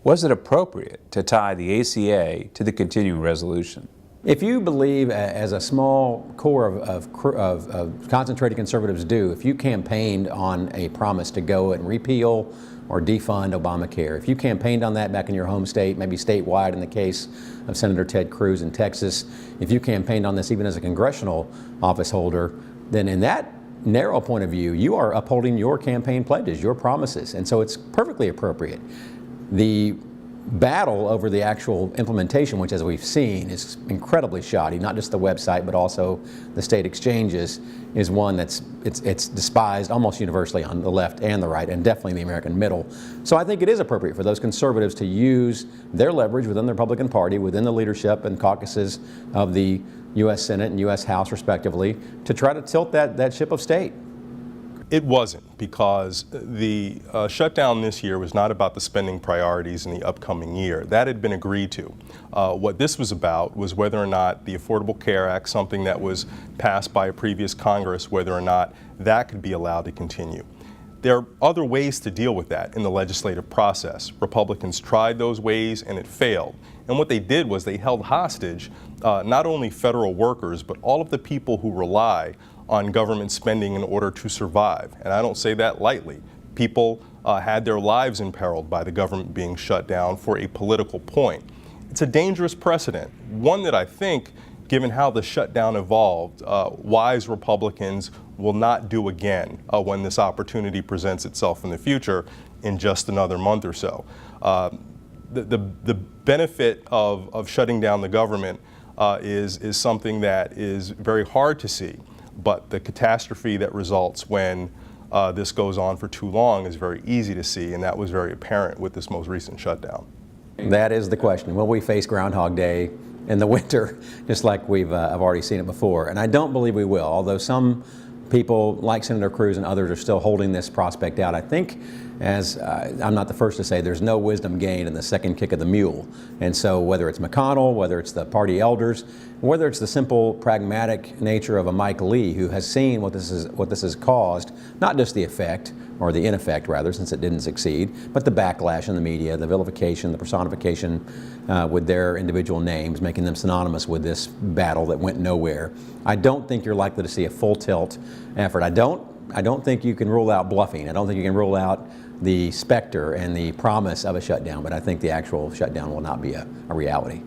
Was it appropriate to tie the ACA to the continuing resolution? If you believe, as a small core of concentrated conservatives do, if you campaigned on a promise to go and repeal or defund Obamacare, if you campaigned on that back in your home state, maybe statewide in the case of Senator Ted Cruz in Texas, if you campaigned on this even as a congressional office holder, then in that narrow point of view, you are upholding your campaign pledges, your promises, and so it's perfectly appropriate. The battle over the actual implementation, which as we've seen is incredibly shoddy, not just the website but also the state exchanges, is one that's it's despised almost universally on the left and the right, and definitely in the American middle. So I think it is appropriate for those conservatives to use their leverage within the Republican Party, within the leadership and caucuses of the U.S. Senate and U.S. House respectively, to try to tilt that ship of state. It wasn't, because the shutdown this year was not about the spending priorities in the upcoming year. That had been agreed to. What this was about was whether or not the Affordable Care Act, something that was passed by a previous Congress, whether or not that could be allowed to continue. There are other ways to deal with that in the legislative process. Republicans tried those ways and it failed. And what they did was they held hostage not only federal workers, but all of the people who rely on government spending in order to survive. And I don't say that lightly. People had their lives imperiled by the government being shut down for a political point. It's a dangerous precedent, one that I think, given how the shutdown evolved, wise Republicans will not do again when this opportunity presents itself in the future in just another month or so. The benefit of shutting down the government is something that is very hard to see. But the catastrophe that results when this goes on for too long is very easy to see, and that was very apparent with this most recent shutdown. That is the question. Will we face Groundhog Day in the winter, just like I've already seen it before? And I don't believe we will, although some people like Senator Cruz and others are still holding this prospect out. I think, as I'm not the first to say, there's no wisdom gained in the second kick of the mule. And so whether it's McConnell, whether it's the party elders, whether it's the simple pragmatic nature of a Mike Lee, who has seen what this has caused, not just the effect, or the ineffect rather, since it didn't succeed, but the backlash in the media, the vilification, the personification with their individual names, making them synonymous with this battle that went nowhere. I don't think you're likely to see a full tilt effort. I don't think you can rule out bluffing. I don't think you can rule out the specter and the promise of a shutdown, but I think the actual shutdown will not be a reality.